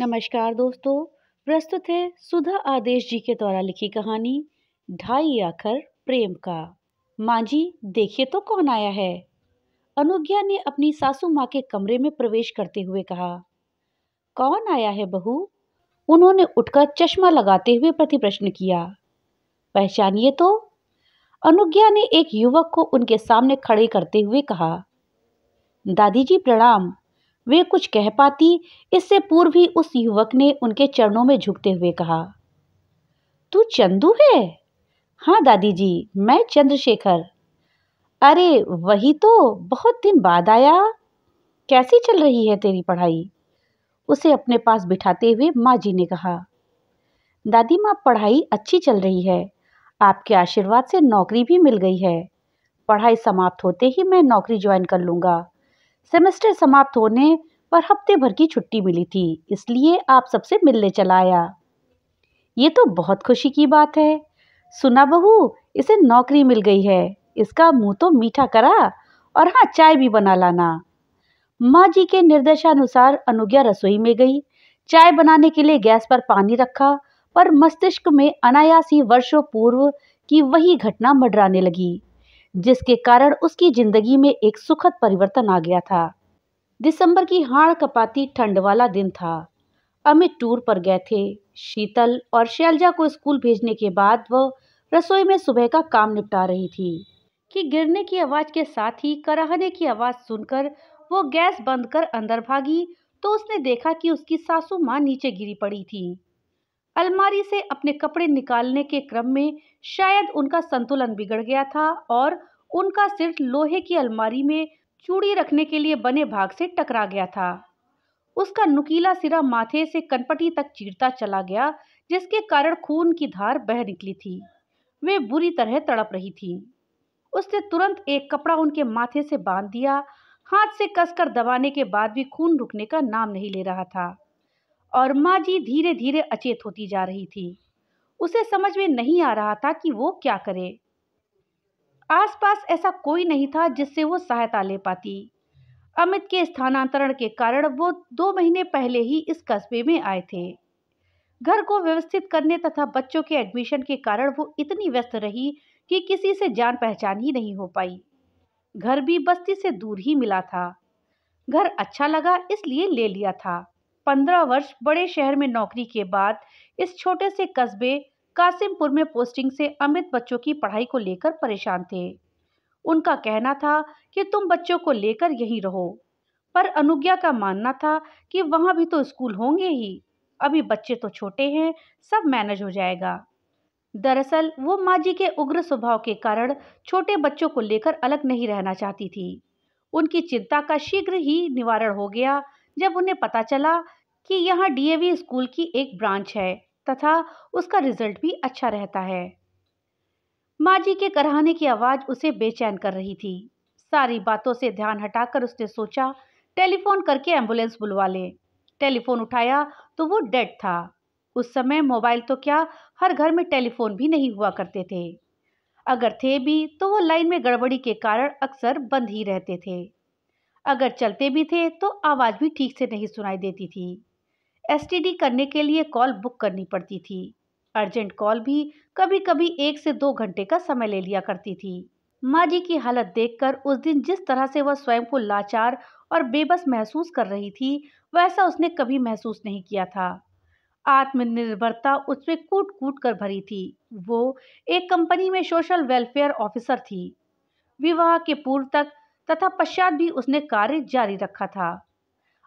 नमस्कार दोस्तों। प्रस्तुत है सुधा आदेश जी के द्वारा लिखी कहानी ढाई आखर प्रेम का। माँ जी, देखिए तो कौन आया है। अनुज्ञा ने अपनी सासू माँ के कमरे में प्रवेश करते हुए कहा। कौन आया है बहू? उन्होंने उठकर चश्मा लगाते हुए प्रति प्रश्न किया। पहचानिए तो। अनुज्ञा ने एक युवक को उनके सामने खड़े करते हुए कहा। दादी जी प्रणाम। वे कुछ कह पाती इससे पूर्व ही उस युवक ने उनके चरणों में झुकते हुए कहा। तू चंदू है? हाँ दादी जी, मैं चंद्रशेखर। अरे वही तो, बहुत दिन बाद आया। कैसी चल रही है तेरी पढ़ाई? उसे अपने पास बिठाते हुए माँ जी ने कहा। दादी माँ, पढ़ाई अच्छी चल रही है। आपके आशीर्वाद से नौकरी भी मिल गई है। पढ़ाई समाप्त होते ही मैं नौकरी ज्वाइन कर लूंगा। सेमेस्टर समाप्त होने पर हफ्ते भर की छुट्टी मिली थी, इसलिए आप सबसे मिलने चला आया। ये तो बहुत खुशी की बात है। सुना बहू, इसे नौकरी मिल गई है। इसका मुंह तो मीठा करा, और हाँ, चाय भी बना लाना। माँ जी के निर्देशानुसार अनुज्ञा रसोई में गई। चाय बनाने के लिए गैस पर पानी रखा, पर मस्तिष्क में अनायास ही वर्षों पूर्व की वही घटना मंडराने लगी, जिसके कारण उसकी जिंदगी में एक सुखद परिवर्तन आ गया था। दिसंबर की हाड़ कपाती ठंड वाला दिन था। अमित टूर पर गए थे। शीतल और शैलजा को स्कूल भेजने के बाद वह रसोई में सुबह का काम निपटा रही थी कि गिरने की आवाज के साथ ही कराहने की आवाज सुनकर वो गैस बंद कर अंदर भागी, तो उसने देखा कि उसकी सासू माँ नीचे गिरी पड़ी थी। अलमारी से अपने कपड़े निकालने के क्रम में शायद उनका संतुलन बिगड़ गया था और उनका सिर लोहे की अलमारी में चूड़ी रखने के लिए बने भाग से टकरा गया था। उसका नुकीला सिरा माथे से कनपटी तक चीरता चला गया, जिसके कारण खून की धार बह निकली थी। वे बुरी तरह तड़प रही थी। उसने तुरंत एक कपड़ा उनके माथे से बांध दिया। हाथ से कसकर दबाने के बाद भी खून रुकने का नाम नहीं ले रहा था और माँ जी धीरे धीरे अचेत होती जा रही थी। उसे समझ में नहीं आ रहा था कि वो क्या करे। आसपास ऐसा कोई नहीं था जिससे वो सहायता ले पाती। अमित के स्थानांतरण के कारण वो 2 महीने पहले ही इस कस्बे में आए थे। घर को व्यवस्थित करने तथा बच्चों के एडमिशन के कारण वो इतनी व्यस्त रही कि किसी से जान पहचान ही नहीं हो पाई। घर भी बस्ती से दूर ही मिला था। घर अच्छा लगा इसलिए ले लिया था। 15 वर्ष बड़े शहर में नौकरी के बाद इस छोटे से कस्बे कासिमपुर में पोस्टिंग से अमित बच्चों की पढ़ाई को लेकर परेशान थे। उनका कहना था कि तुम बच्चों को लेकर यहीं रहो, पर अनुज्ञा का मानना था कि वहां भी तो स्कूल होंगे ही। अभी बच्चे तो छोटे हैं, सब मैनेज हो जाएगा। दरअसल वो माँ जी के उग्र स्वभाव के कारण छोटे बच्चों को लेकर अलग नहीं रहना चाहती थी। उनकी चिंता का शीघ्र ही निवारण हो गया जब उन्हें पता चला कि यहाँ डीएवी स्कूल की एक ब्रांच है तथा उसका रिजल्ट भी अच्छा रहता है। माँ जी के कराहने की आवाज उसे बेचैन कर रही थी। सारी बातों से ध्यान हटाकर उसने सोचा, टेलीफोन करके एम्बुलेंस बुलवा ले। टेलीफोन उठाया तो वो डेड था। उस समय मोबाइल तो क्या, हर घर में टेलीफोन भी नहीं हुआ करते थे। अगर थे भी तो वो लाइन में गड़बड़ी के कारण अक्सर बंद ही रहते थे। अगर चलते भी थे तो आवाज भी ठीक से नहीं सुनाई देती थी। एसटीडी करने के लिए कॉल बुक करनी पड़ती थी। अर्जेंट कॉल भी कभी कभी 1 से 2 घंटे का समय ले लिया करती थी। माँ जी की हालत देखकर उस दिन जिस तरह से वह स्वयं को लाचार और बेबस महसूस कर रही थी, वैसा उसने कभी महसूस नहीं किया था। आत्मनिर्भरता उसमें कूट कूट कर भरी थी। वो एक कंपनी में सोशल वेलफेयर ऑफिसर थी। विवाह के पूर्व तक तथा पश्चात भी उसने कार्य जारी रखा था।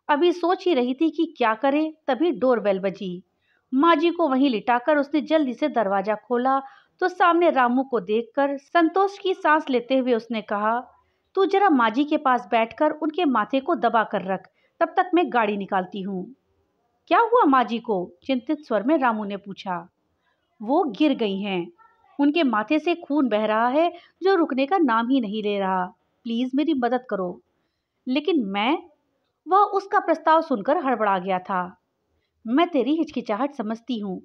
अभी सोच ही रही थी कि क्या करे, तभी डोरबेल बजी। माँ जी को वहीं लिटाकर उसने जल्दी से दरवाजा खोला तो सामने रामू को देखकर संतोष की सांस लेते हुए उसने कहा, तू जरा माँ जी के पास बैठकर उनके माथे को दबा कर रख, तब तक मैं गाड़ी निकालती हूँ। क्या हुआ माँ जी को? चिंतित स्वर में रामू ने पूछा। वो गिर गई हैं। उनके माथे से खून बह रहा है जो रुकने का नाम ही नहीं ले रहा। प्लीज मेरी मदद करो। लेकिन मैं, वह उसका प्रस्ताव सुनकर हड़बड़ा गया था। मैं तेरी हिचकिचाहट समझती हूँ,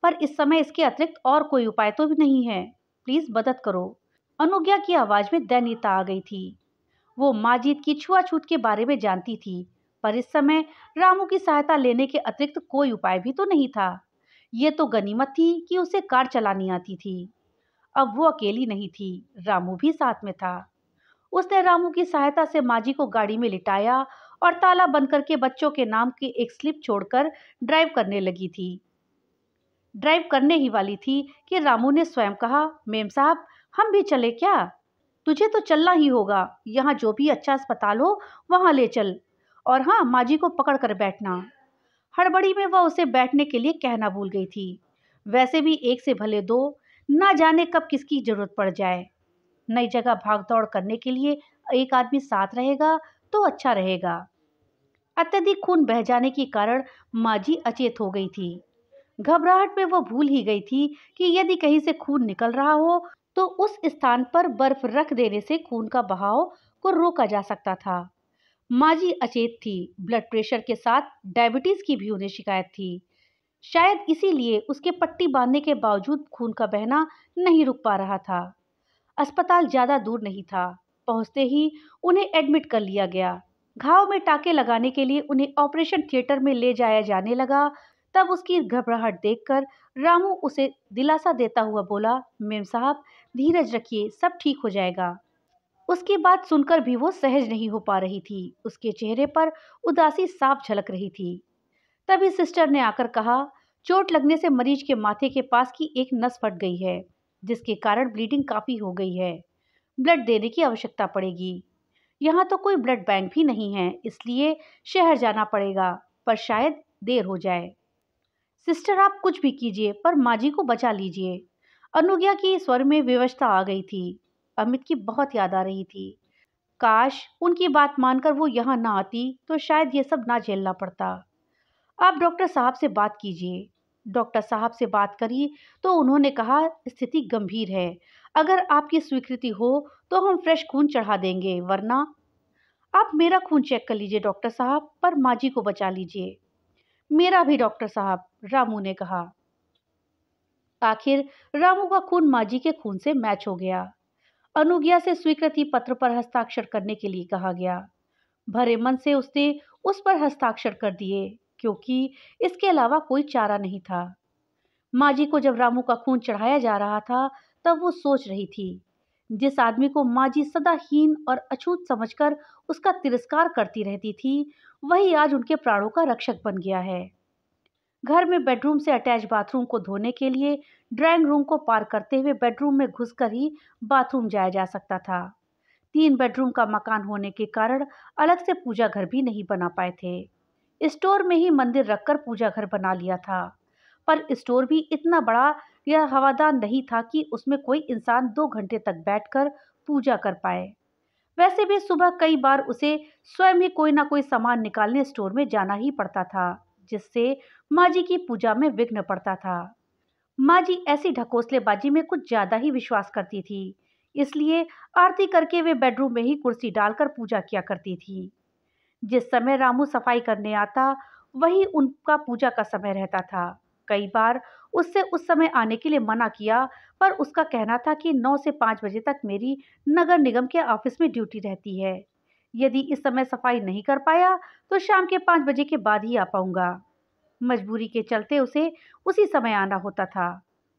पर इस समय इसके अतिरिक्त और कोई उपाय तो भी नहीं है। प्लीज मदद करो। अनुज्ञा की आवाज में दयनीयता आ गई थी। वो माजिद की छुआछूत के बारे में जानती थी, पर इस समय रामू की सहायता लेने के अतिरिक्त कोई उपाय भी तो नहीं था। ये तो गनीमत थी कि उसे कार चलानी आती थी। अब वो अकेली नहीं थी, रामू भी साथ में था। उसने रामू की सहायता से माजी को गाड़ी में लिटाया और ताला बंद करके बच्चों के नाम की एक स्लिप छोड़कर ड्राइव करने ही वाली थी कि रामू ने स्वयं कहा, मेम साहब, हम भी चले क्या? तुझे तो चलना ही होगा। यहाँ जो भी अच्छा अस्पताल हो वहां ले चल। और हाँ, माजी को पकड़ कर बैठना। हड़बड़ी में वह उसे बैठने के लिए कहना भूल गई थी। वैसे भी एक से भले दो, ना जाने कब किसकी जरूरत पड़ जाए। नई जगह भाग दौड़ करने के लिए एक आदमी साथ रहेगा तो अच्छा रहेगा। अत्यधिक खून बह जाने के कारण माजी अचेत हो गई थी। घबराहट में वो भूल ही गई थी कि यदि कहीं से खून निकल रहा हो तो उस स्थान पर बर्फ रख देने से खून का बहाव को रोका जा सकता था। माजी अचेत थी। ब्लड प्रेशर के साथ डायबिटीज की भी उन्हें शिकायत थी। शायद इसीलिए उसके पट्टी बांधने के बावजूद खून का बहना नहीं रुक पा रहा था। अस्पताल ज्यादा दूर नहीं था। पहुंचते ही उन्हें एडमिट कर लिया गया। घाव में टाके लगाने के लिए उन्हें ऑपरेशन थिएटर में ले जाया जाने लगा। तब उसकी घबराहट देखकर रामू उसे दिलासा देता हुआ बोला, मेम साहब, धीरज रखिए, सब ठीक हो जाएगा। उसकी बात सुनकर भी वो सहज नहीं हो पा रही थी। उसके चेहरे पर उदासी साफ झलक रही थी। तभी सिस्टर ने आकर कहा, चोट लगने से मरीज के माथे के पास की एक नस फट गई है, जिसके कारण ब्लीडिंग काफी हो गई है। ब्लड देने की आवश्यकता पड़ेगी। यहाँ तो कोई ब्लड बैंक भी नहीं है, इसलिए शहर जाना पड़ेगा, पर शायद देर हो जाए। सिस्टर, आप कुछ भी कीजिए, पर माजी को बचा लीजिए। अनुज्ञा की स्वर में विवशता आ गई थी। अमित की बहुत याद आ रही थी। काश उनकी बात मानकर वो यहाँ ना आती तो शायद ये सब ना झेलना पड़ता। आप डॉक्टर साहब से बात कीजिए। डॉक्टर साहब से बात करी तो उन्होंने कहा, स्थिति गंभीर है। अगर आपकी स्वीकृति हो तो हम फ्रेश खून चढ़ा देंगे, वरना आप मेरा खून चेक कर लीजिए डॉक्टर साहब, पर माजी को बचा लीजिए। मेरा भी डॉक्टर साहब, रामू ने कहा। आखिर रामू का खून माजी के खून से मैच हो गया। अनुज्ञा से स्वीकृति पत्र पर हस्ताक्षर करने के लिए कहा गया। भरे मन से उसने उस पर हस्ताक्षर कर दिए, क्योंकि इसके अलावा कोई चारा नहीं था। माजी को जब रामू का खून चढ़ाया जा रहा था तब वो सोच रही थी, जिस आदमी को माजी सदा हीन और अछूत समझकर उसका तिरस्कार करती रहती थी, वही आज उनके प्राणों का रक्षक बन गया है। घर में बेडरूम से अटैच बाथरूम को धोने के लिए ड्राइंग रूम को पार करते हुए बेडरूम में घुसकर ही बाथरूम जाया जा सकता था। 3 बेडरूम का मकान होने के कारण अलग से पूजा घर भी नहीं बना पाए थे। स्टोर में ही मंदिर रखकर पूजा घर बना लिया था, पर स्टोर भी इतना बड़ा या हवादार नहीं था कि उसमें कोई इंसान 2 घंटे तक बैठकर पूजा कर पाए। वैसे भी सुबह कई बार उसे स्वयं ही कोई ना कोई सामान निकालने स्टोर में जाना ही पड़ता था, जिससे माजी की पूजा में विघ्न पड़ता था। माँ जी ऐसी ढकोसलेबाजी में कुछ ज्यादा ही विश्वास करती थी, इसलिए आरती करके वे बेडरूम में ही कुर्सी डालकर पूजा किया करती थी। जिस समय रामू सफाई करने आता वही उनका पूजा का समय रहता था। कई बार उससे उस समय आने के लिए मना किया, पर उसका कहना था कि 9 से 5 बजे तक मेरी नगर निगम के ऑफिस में ड्यूटी रहती है। यदि इस समय सफाई नहीं कर पाया तो शाम के 5 बजे के बाद ही आ पाऊंगा। मजबूरी के चलते उसे उसी समय आना होता था।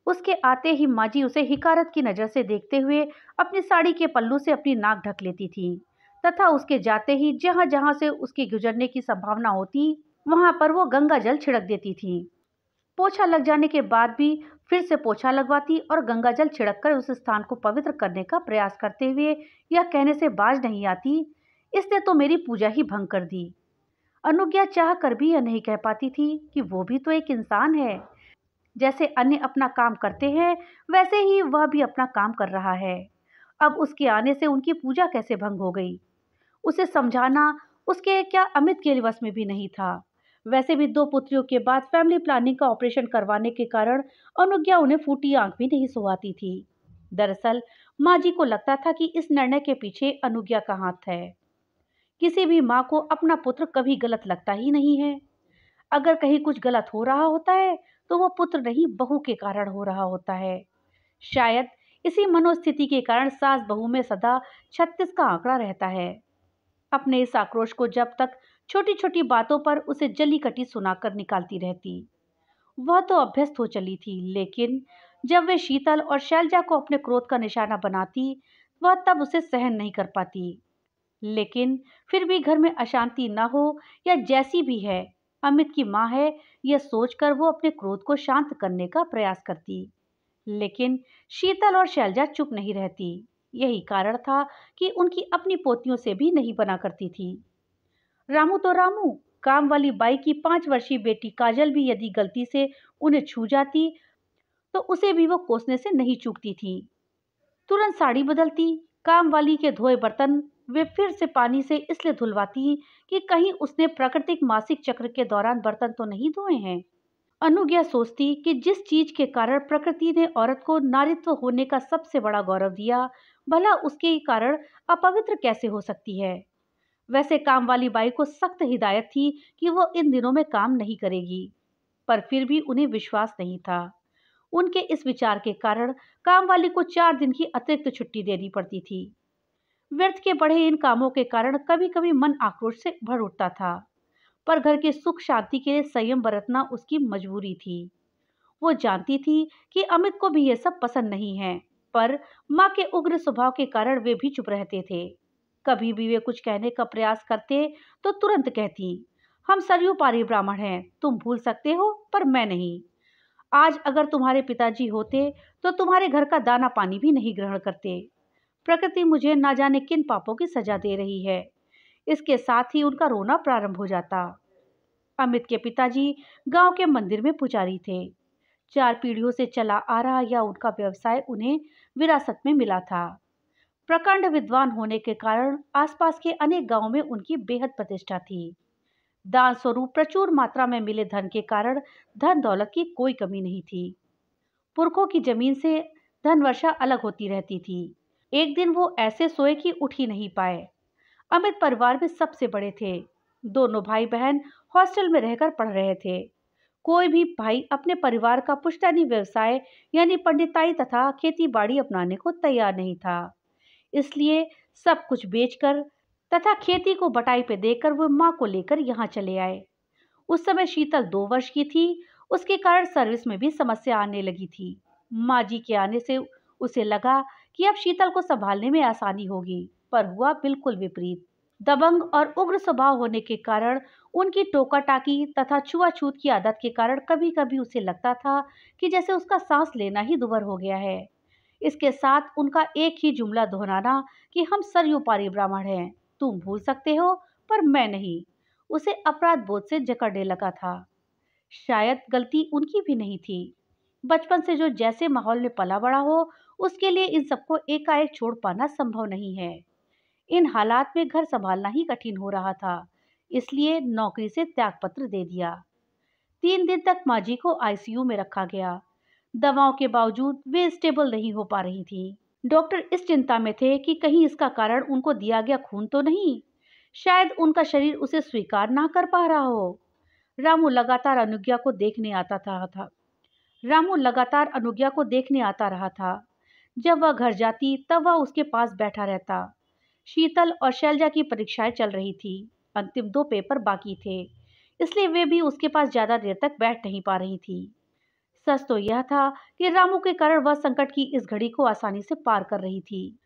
उसके आते ही माजी उसे हिकारत की नजर से देखते हुए अपनी साड़ी के पल्लू से अपनी नाक ढक लेती थी, तथा उसके जाते ही जहां जहां से उसके गुजरने की संभावना होती वहां पर वो गंगा जल छिड़क देती थी। पोछा लग जाने के बाद भी फिर से पोछा लगवाती और गंगा जल छिड़क कर उस स्थान को पवित्र करने का प्रयास करते हुए यह कहने से बाज नहीं आती, इसने तो मेरी पूजा ही भंग कर दी। अनुज्ञा चाह कर भी यह नहीं कह पाती थी कि वो भी तो एक इंसान है। जैसे अन्य अपना काम करते हैं वैसे ही वह भी अपना काम कर रहा है। अब उसके आने से उनकी पूजा कैसे भंग हो गई? उसे समझाना उसके क्या अमित के वश में भी नहीं था। वैसे भी 2 पुत्रियों के बाद फैमिली प्लानिंग का ऑपरेशन करवाने के कारण अनुज्ञा उन्हें फूटी आंख भी नहीं सुहाती थी। दरअसल माँ जी को लगता था कि इस निर्णय के पीछे अनुज्ञा का हाथ है। किसी भी माँ को अपना पुत्र कभी गलत लगता ही नहीं है। अगर कहीं कुछ गलत हो रहा होता है तो वो पुत्र नहीं, बहू के कारण हो रहा होता है। शायद इसी मनोस्थिति के कारण सास बहू में सदा 36 का आंकड़ा रहता है। अपने इस आक्रोश को जब तक छोटी छोटी बातों पर उसे जली कटी सुनाकर निकालती रहती। वह तो अभ्यस्त हो चली थी, लेकिन जब वे शीतल और शैलजा को अपने क्रोध का निशाना बनाती, वह तब उसे सहन नहीं कर पाती। लेकिन फिर भी घर में अशांति न हो या जैसी भी है, अमित की मां है, यह सोचकर वो अपने क्रोध को शांत करने का प्रयास करती। लेकिन शीतल और शैलजा चुप नहीं रहती। यही कारण था कि उनकी अपनी पोतियों से भी नहीं बना करती थी। रामू तो रामू, काम वाली बाई की 5 वर्षीय बेटी काजल भी यदि गलती से उन्हें छू जाती तो उसे भी वो कोसने से नहीं चूकती थी। तुरंत साड़ी बदलती, काम वाली के धोए बर्तन वे फिर से पानी से इसलिए धुलवाती कि कहीं उसने प्राकृतिक मासिक चक्र के दौरान बर्तन तो नहीं धोए हैं। अनुज्ञा सोचती कि जिस चीज के कारण प्रकृति ने औरत को नारीत्व होने का सबसे बड़ा गौरव दिया, भला उसके कारण अपवित्र कैसे हो सकती है। वैसे काम वाली बाई को सख्त हिदायत थी कि वो इन दिनों में काम नहीं करेगी, पर फिर भी उन्हें विश्वास नहीं था। उनके इस विचार के कारण काम वाली को 4 दिन की अतिरिक्त छुट्टी देनी पड़ती थी। व्यर्थ के बढ़े इन कामों के कारण कभी कभी मन आक्रोश से भर उठता था, पर घर के सुख शांति के लिए संयम बरतना उसकी मजबूरी थी। वो जानती थी कि अमित को भी यह सब पसंद नहीं है, पर माँ के उग्र स्वभाव के कारण वे भी चुप रहते थे। कभी भी वे कुछ कहने का प्रयास करते तो तुरंत कहती, हम सरयू पारी ब्राह्मण हैं, तुम भूल सकते हो पर मैं नहीं। आज अगर तुम्हारे पिताजी होते तो तुम्हारे घर का दाना पानी भी नहीं ग्रहण करते। प्रकृति मुझे ना जाने किन पापों की सजा दे रही है। इसके साथ ही उनका रोना प्रारंभ हो जाता। अमित के पिताजी गांव के मंदिर में पुजारी थे। 4 पीढ़ियों से चला आ रहा यह उनका व्यवसाय उन्हें विरासत में मिला था। प्रकांड विद्वान होने के कारण आसपास के अनेक गांवों में उनकी बेहद प्रतिष्ठा थी। दान स्वरूप प्रचुर मात्रा में मिले धन के कारण धन दौलत की कोई कमी नहीं थी। पुरखों की जमीन से धन वर्षा अलग होती रहती थी। एक दिन वो ऐसे सोए कि उठ ही नहीं पाए। अमित परिवार में सबसे बड़े थे। दोनों भाई बहन हॉस्टल में रहकर पढ़ रहे थे। कोई भी भाई अपने परिवार का पुश्तैनी व्यवसाय यानी पंडिताई तथा खेती बाड़ी अपनाने को तैयार नहीं था। इसलिए सब कुछ बेचकर तथा खेती को बटाई पे देकर वो माँ को लेकर यहाँ चले आए। उस समय शीतल 2 वर्ष की थी। उसके कारण सर्विस में भी समस्या आने लगी थी। माँ जी के आने से उसे लगा कि अब शीतल को संभालने में आसानी होगी, पर हुआ बिल्कुल विपरीत। दबंग और उग्र स्वभाव होने के कारण, उनकी टोका टाकी तथा छुआछूत की आदत के कारण कभी कभी उसे लगता था कि जैसे उसका सांस लेना ही दुभर हो गया है। इसके साथ उनका एक ही जुमला दोहराना कि हम सरयू पारी ब्राह्मण हैं, तुम भूल सकते हो पर मैं नहीं, उसे अपराध बोध से जकड़ने लगा था। शायद गलती उनकी भी नहीं थी। बचपन से जो जैसे माहौल में पला बड़ा हो, उसके लिए इन सबको एकाएक छोड़ पाना संभव नहीं है। इन हालात में घर संभालना ही कठिन हो रहा था, इसलिए नौकरी से त्यागपत्र दे दिया। 3 दिन तक माँ जी को आईसीयू में रखा गया। दवाओं के बावजूद वे स्टेबल नहीं हो पा रही थी। डॉक्टर इस चिंता में थे कि कहीं इसका कारण उनको दिया गया खून तो नहीं। शायद उनका शरीर उसे स्वीकार ना कर पा रहा हो। रामू लगातार अनुज्ञा को देखने आता था। रामू लगातार अनुज्ञा को देखने आता रहा था। जब वह घर जाती तब वह उसके पास बैठा रहता। शीतल और शैलजा की परीक्षाएं चल रही थी। अंतिम 2 पेपर बाकी थे, इसलिए वे भी उसके पास ज्यादा देर तक बैठ नहीं पा रही थी। सच तो यह था कि रामू के कारण वह संकट की इस घड़ी को आसानी से पार कर रही थी।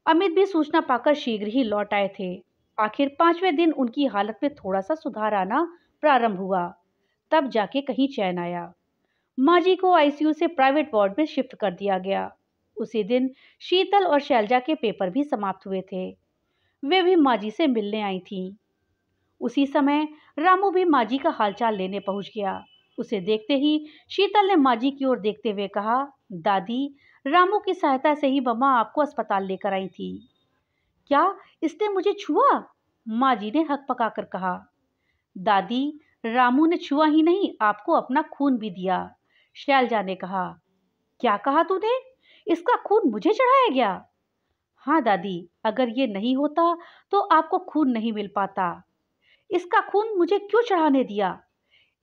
अमित भी सूचना पाकर शीघ्र ही लौट आए थे। आखिर 5वें दिन उनकी हालत में थोड़ा सा सुधार आना प्रारंभ हुआ। तब जाके कहीं चैन आया। माँ जी को आईसीयू से प्राइवेट वार्ड में शिफ्ट कर दिया गया। उसी दिन शीतल और शैलजा के पेपर भी समाप्त हुए थे। वे भी माँ जी से मिलने आई थीं। उसी समय रामू भी माँ जी का हालचाल लेने पहुंच गया। उसे देखते ही शीतल ने माँ जी की ओर देखते हुए कहा, दादी, रामू की सहायता से ही मम्मा आपको अस्पताल लेकर आई थी। क्या इसने मुझे छुआ? माँ जी ने हक पकाकर कहा। दादी, रामू ने छुआ ही नहीं, आपको अपना खून भी दिया। शैलजा ने कहा। क्या कहा तूने? इसका खून मुझे चढ़ाया गया? हाँ दादी, अगर ये नहीं होता तो आपको खून नहीं मिल पाता। इसका खून मुझे क्यों चढ़ाने दिया?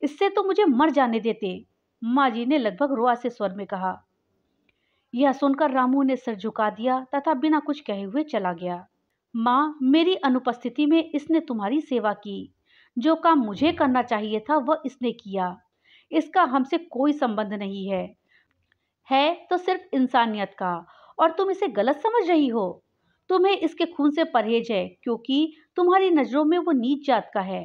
इससे तो मुझे मर जाने देते, माँ जी ने लगभग रुआ से स्वर में कहा। यह सुनकर रामू ने सिर झुका दिया तथा बिना कुछ कहे हुए चला गया। माँ, मेरी अनुपस्थिति में इसने तुम्हारी सेवा की। जो काम मुझे करना चाहिए था वह इसने किया। इसका हमसे कोई संबंध नहीं है तो सिर्फ इंसानियत का, और तुम इसे गलत समझ रही हो। तुम्हें इसके खून से परहेज है क्योंकि तुम्हारी नजरों में वो नीच जात का है।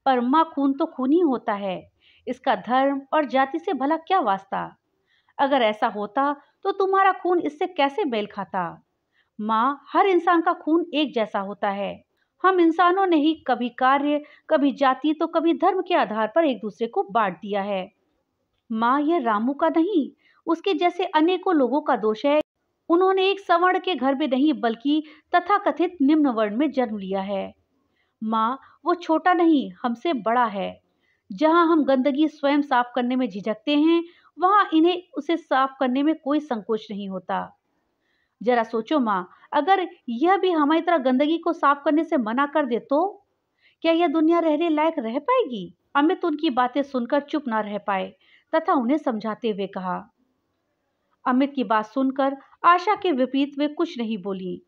पर माँ, खून तो खून ही होता है। इसका धर्म और जाति से भला क्या वास्ता? अगर ऐसा होता तो तुम्हारा खून इससे कैसे मेल खाता? माँ, हर इंसान का खून एक जैसा होता है। हम इंसानों ने ही कभी कार्य, कभी जाति तो कभी धर्म के आधार पर एक दूसरे को बांट दिया है। माँ, यह रामू का नहीं, उसके जैसे अनेकों लोगों का दोष है। उन्होंने एक सवर्ण के घर में नहीं बल्कि तथाकथित निम्न वर्ण में जन्म लिया है। माँ, वो छोटा नहीं, हमसे बड़ा है। जहाँ हम गंदगी स्वयं साफ करने में झिझकते हैं, वहाँ इन्हें उसे साफ करने में कोई संकोच नहीं होता। जरा सोचो माँ, अगर यह भी हमारी तरह गंदगी को साफ करने से मना कर दे तो क्या यह दुनिया रहने लायक रह पाएगी? अमित उनकी बातें सुनकर चुप ना रह पाए तथा उन्हें समझाते हुए कहा। अमित की बात सुनकर आशा के विपरीत वे कुछ नहीं बोली,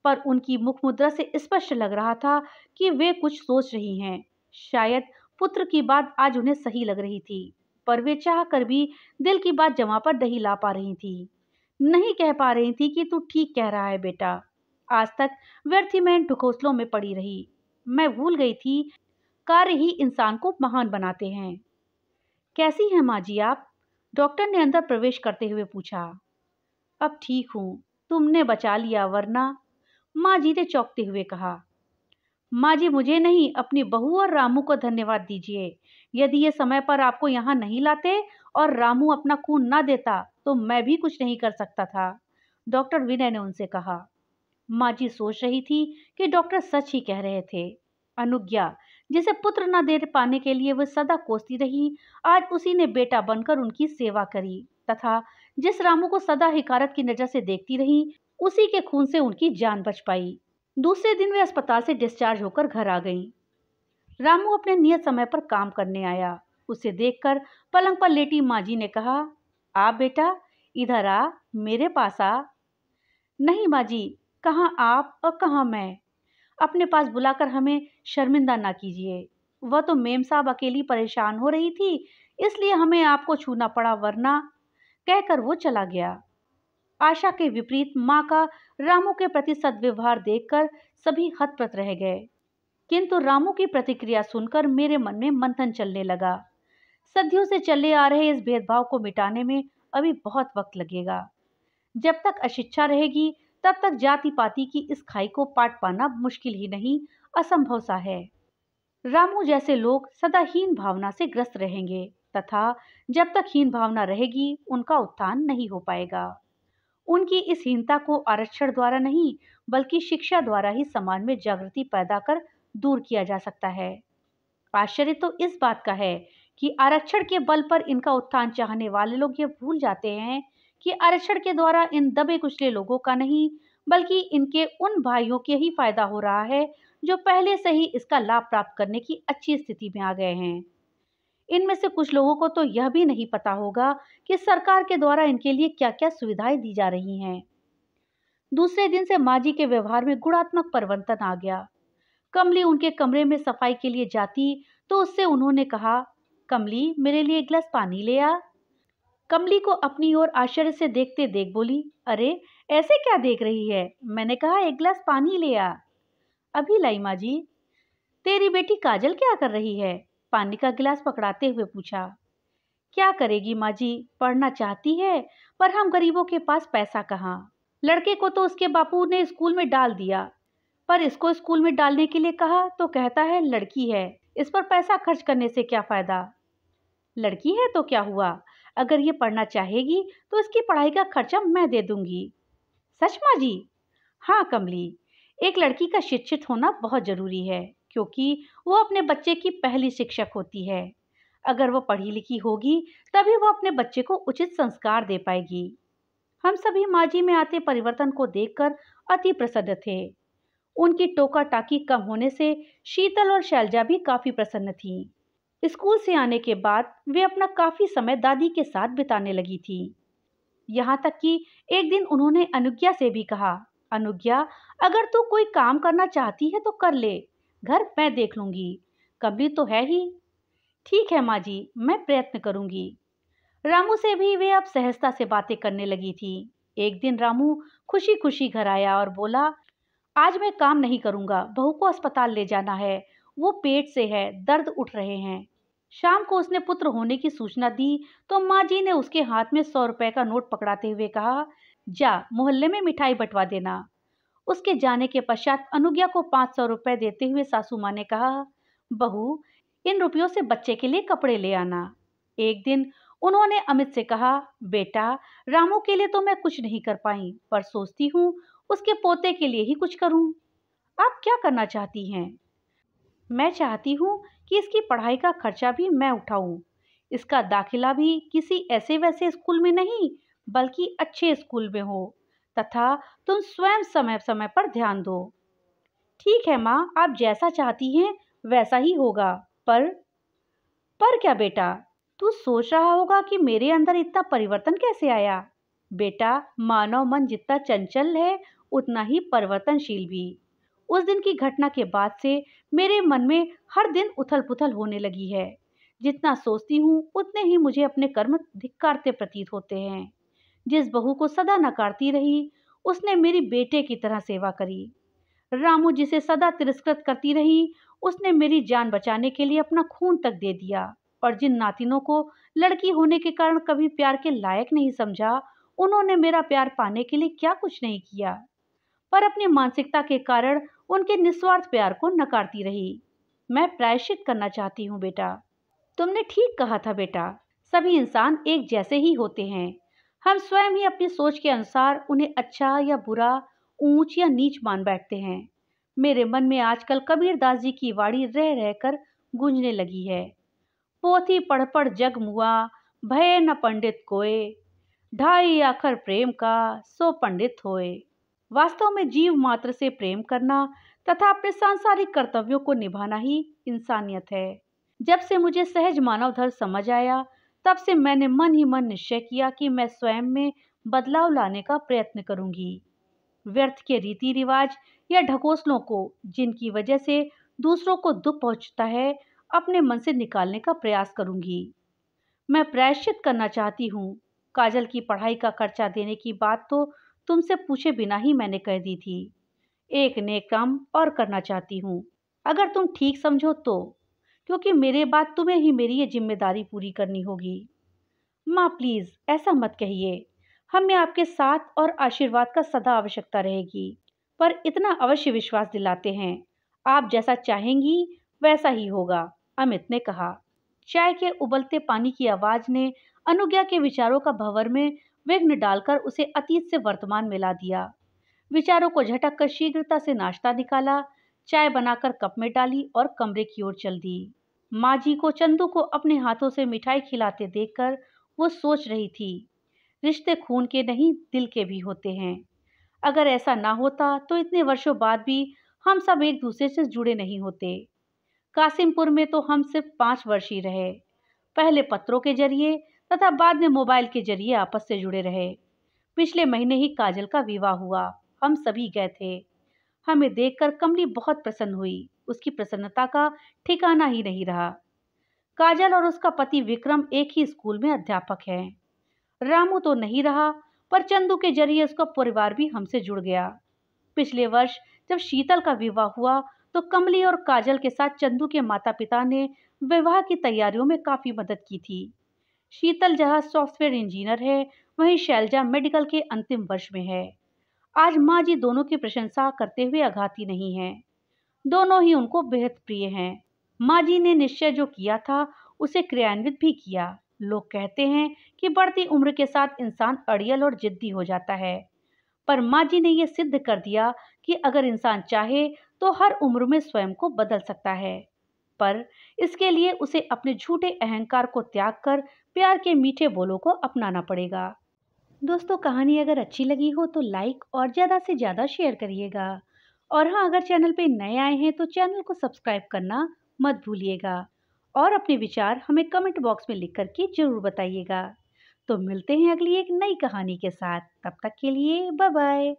पर उनकी मुख मुद्रा से स्पष्ट लग रहा था कि वे कुछ सोच रही हैं। शायद पुत्र की बात आज उन्हें सही लग रही थी, पर वे चाह कर भी दिल की बात जमा पर नहीं ला पा रही थी। नहीं कह पा रही थी कि तू ठीक कह रहा है बेटा। आज तक व्यर्थ ही मैं इन ढकोसलों में पड़ी रही। मैं भूल गई थी कार्य ही इंसान को महान बनाते हैं। कैसी हैं माँ जी आप? डॉक्टर ने अंदर प्रवेश करते हुए पूछा। अब ठीक हूँ, तुमने बचा लिया, वरना। माँ जी ने चौंकते हुए कहा। माँ जी, मुझे नहीं, अपनी बहू और रामू को धन्यवाद दीजिए। यदि ये समय पर आपको यहाँ नहीं लाते और रामू अपना खून ना देता तो मैं भी कुछ नहीं कर सकता था, डॉक्टर विनय ने उनसे कहा। माँ जी सोच रही थी कि डॉक्टर सच ही कह रहे थे। अनुज्ञा, जिसे पुत्र न दे पाने के लिए वह सदा कोसती रही, आज उसी ने बेटा बनकर उनकी सेवा करी, तथा जिस रामू को सदा हिकारत की नजर से देखती रही, उसी के खून से उनकी जान बच पाई। दूसरे दिन वे अस्पताल से डिस्चार्ज होकर घर आ गईं। रामू अपने नियत समय पर काम करने आया। उसे देखकर पलंग पर लेटी माँ जी ने कहा, आ बेटा, इधर आ, मेरे पास आ। नहीं माँ जी, कहाँ आप और कहाँ मैं। अपने पास बुलाकर हमें शर्मिंदा ना कीजिए। वह तो मेम साहब अकेली परेशान हो रही थी, इसलिए हमें आपको छूना पड़ा, वरना। कहकर वो चला गया। आशा के विपरीत माँ का रामू के प्रति सद्व्यवहार देखकर सभी हतप्रत रह गए। किंतु रामू की प्रतिक्रिया सुनकर मेरे मन में मंथन चलने लगा। सदियों से चले आ रहे इस भेदभाव को मिटाने में अभी बहुत वक्त लगेगा। जब तक अशिक्षा रहेगी, तब तक जाति पाति की इस खाई को पाट पाना मुश्किल ही नहीं, असंभव सा है। रामू जैसे लोग सदा हीन भावना से ग्रस्त रहेंगे, तथा जब तक हीन भावना रहेगी, उनका उत्थान नहीं हो पाएगा। उनकी इस हीनता को आरक्षण द्वारा नहीं, बल्कि शिक्षा द्वारा ही समाज में जागृति पैदा कर दूर किया जा सकता है। आश्चर्य तो इस बात का है कि आरक्षण के बल पर इनका उत्थान चाहने वाले लोग ये भूल जाते हैं कि आरक्षण के द्वारा इन दबे कुचले लोगों का नहीं, बल्कि इनके उन भाइयों के ही फायदा हो रहा है जो पहले से ही इसका लाभ प्राप्त करने की अच्छी स्थिति में आ गए हैं। इनमें से कुछ लोगों को तो यह भी नहीं पता होगा कि सरकार के द्वारा इनके लिए क्या-क्या सुविधाएं दी जा रही हैं। दूसरे दिन से माँ जी के व्यवहार में गुणात्मक परिवर्तन आ गया। कमली उनके कमरे में सफाई के लिए जाती तो उससे उन्होंने कहा, कमली, मेरे लिए एक गिलास पानी ले आ। कमली को अपनी ओर आश्चर्य से देखते देख बोली, अरे ऐसे क्या देख रही है? मैंने कहा एक गिलास पानी ले आ। अभी लाई माँ जी। तेरी बेटी काजल क्या कर रही है? पानी का गिलास पकड़ाते हुए पूछा। क्या करेगी माँ जी, पढ़ना चाहती है, पर हम गरीबों के पास पैसा कहाँ। लड़के को तो उसके बापू ने स्कूल में डाल दिया, पर इसको स्कूल में डालने के लिए कहा तो कहता है लड़की है, इस पर पैसा खर्च करने से क्या फायदा। लड़की है तो क्या हुआ, अगर ये पढ़ना चाहेगी तो इसकी पढ़ाई का खर्चा मैं दे दूंगी। सच माँ जी? हाँ कमली, एक लड़की का शिक्षित होना बहुत जरूरी है, क्योंकि वो अपने बच्चे की पहली शिक्षक होती है। अगर वो पढ़ी लिखी होगी, तभी वो अपने बच्चे को उचित संस्कार दे पाएगी। हम सभी माँ जी में आते परिवर्तन को देखकर अति प्रसन्न थे। उनकी टोका टाकी कम होने से शीतल और शैलजा भी काफी प्रसन्न थीं। स्कूल से आने के बाद वे अपना काफी समय दादी के साथ बिताने लगी थी। यहाँ तक कि एक दिन उन्होंने अनुज्ञा से भी कहा, अनुज्ञा, अगर तू कोई काम करना चाहती है तो कर ले, घर मैं देख लूंगी। कमली तो है ही। ठीक है माँ जी, मैं प्रयत्न करूंगी। रामू से भी वे अब सहजता से बातें करने लगी थी। एक दिन रामू खुशी खुशी घर आया और बोला, आज मैं काम नहीं करूंगा, बहू को अस्पताल ले जाना है, वो पेट से है, दर्द उठ रहे हैं। शाम को उसने पुत्र होने की सूचना दी तो माँ जी ने उसके हाथ में 100 रुपए का नोट पकड़ाते हुए कहा, जा मोहल्ले में मिठाई बंटवा देना। उसके जाने के पश्चात अनुज्ञा को 500 रुपए देते हुए सासू माँ ने कहा, बहू इन रुपयों से बच्चे के लिए कपड़े ले आना। एक दिन उन्होंने अमित से कहा, बेटा रामू के लिए तो मैं कुछ नहीं कर पाई, पर सोचती हूँ उसके पोते के लिए ही कुछ करूँ। आप क्या करना चाहती हैं? मैं चाहती हूँ कि इसकी पढ़ाई का खर्चा भी मैं उठाऊं। इसका दाखिला भी किसी ऐसे वैसे स्कूल में नहीं, बल्कि अच्छे स्कूल में हो, तथा तुम स्वयं समय समय पर ध्यान दो। ठीक है माँ, आप जैसा चाहती हैं वैसा ही होगा। पर क्या बेटा? तू सोच रहा होगा कि मेरे अंदर इतना परिवर्तन कैसे आया। बेटा, मानव मन जितना चंचल है उतना ही परिवर्तनशील भी। उस दिन की घटना के बाद से मेरे मन में हर दिन उथल पुथल होने लगी है। जितना सोचती हूँ उतने ही मुझे अपने कर्म धिक्कारते प्रतीत होते हैं। जिस बहू को सदा नकारती रही, उसने मेरी बेटे की तरह सेवा करी। रामू जिसे सदा तिरस्कृत करती रही, उसने मेरी जान बचाने के लिए अपना खून तक दे दिया। और जिन नातिनों को लड़की होने के कारण कभी प्यार के लायक नहीं समझा, उन्होंने मेरा प्यार पाने के लिए क्या कुछ नहीं किया, पर अपनी मानसिकता के कारण उनके निस्वार्थ प्यार को नकारती रही। मैं प्रायश्चित करना चाहती हूँ बेटा। तुमने ठीक कहा था बेटा, सभी इंसान एक जैसे ही होते हैं। हम स्वयं ही अपनी सोच के अनुसार उन्हें अच्छा या बुरा, ऊंच या नीच मान बैठते हैं। मेरे मन में आजकल कबीरदास जी की वाणी रह रहकर गूंजने लगी है। पोथी पढ़ पढ़ जग मुआ, भय न पंडित कोय, ढाई आखर प्रेम का, सो पंडित होए। वास्तव में जीव मात्र से प्रेम करना तथा अपने सांसारिक कर्तव्यों को निभाना ही इंसानियत है। जब से मुझे सहज मानव धर्म समझ आया, तब से मैंने मन ही मन निश्चय किया कि मैं स्वयं में बदलाव लाने का प्रयत्न करूंगी। व्यर्थ के रीति रिवाज या ढकोसलों को, जिनकी वजह से दूसरों को दुख पहुंचता है, अपने मन से निकालने का प्रयास करूंगी। मैं प्रायश्चित करना चाहती हूँ। काजल की पढ़ाई का खर्चा देने की बात तो तुमसे पूछे बिना ही मैंने कह दी थी। एक नेक काम और करना चाहती हूँ, अगर तुम ठीक समझो तो, क्योंकि मेरे बाद तुम्हें ही मेरी ये जिम्मेदारी पूरी करनी होगी। माँ प्लीज ऐसा मत कहिए, हमें आपके साथ और आशीर्वाद का सदा आवश्यकता रहेगी। पर इतना अवश्य विश्वास दिलाते हैं, आप जैसा चाहेंगी वैसा ही होगा, अमित ने कहा। चाय के उबलते पानी की आवाज ने अनुज्ञा के विचारों का भंवर में विघ्न डालकर उसे अतीत से वर्तमान मिला दिया। विचारों को झटक कर शीघ्रता से नाश्ता निकाला, चाय बनाकर कप में डाली और कमरे की ओर चल दी। माँ जी को चंदू को अपने हाथों से मिठाई खिलाते देखकर वो सोच रही थी, रिश्ते खून के नहीं दिल के भी होते हैं। अगर ऐसा ना होता तो इतने वर्षों बाद भी हम सब एक दूसरे से जुड़े नहीं होते। कासिमपुर में तो हम सिर्फ 5 वर्ष ही रहे, पहले पत्रों के जरिए तथा बाद में मोबाइल के जरिए आपस से जुड़े रहे। पिछले महीने ही काजल का विवाह हुआ, हम सभी गए थे। हमें देखकर कमली बहुत प्रसन्न हुई, उसकी प्रसन्नता का ठिकाना ही नहीं रहा। काजल और उसका पति विक्रम एक ही स्कूल में अध्यापक हैं। रामू तो नहीं रहा, पर चंदू के जरिए उसका परिवार भी हमसे जुड़ गया। पिछले वर्ष जब शीतल का विवाह हुआ तो कमली और काजल के साथ चंदू के माता पिता ने विवाह की तैयारियों में काफी मदद की थी। शीतल जहाँ सॉफ्टवेयर इंजीनियर है, वहीं शैलजा मेडिकल के अंतिम वर्ष में है। आज माँ जी दोनों की प्रशंसा करते हुए आघाती नहीं है। दोनों ही उनको बेहद प्रिय हैं। माँ जी ने निश्चय जो किया था उसे क्रियान्वित भी किया। लोग कहते हैं कि बढ़ती उम्र के साथ इंसान अड़ियल और जिद्दी हो जाता है, पर माँ जी ने यह सिद्ध कर दिया कि अगर इंसान चाहे तो हर उम्र में स्वयं को बदल सकता है, पर इसके लिए उसे अपने झूठे अहंकार को त्याग कर प्यार के मीठे बोलों को अपनाना पड़ेगा। दोस्तों, कहानी अगर अच्छी लगी हो तो लाइक और ज़्यादा से ज़्यादा शेयर करिएगा। और हाँ, अगर चैनल पे नए आए हैं तो चैनल को सब्सक्राइब करना मत भूलिएगा। और अपने विचार हमें कमेंट बॉक्स में लिख करके ज़रूर बताइएगा। तो मिलते हैं अगली एक नई कहानी के साथ। तब तक के लिए बाय बाय।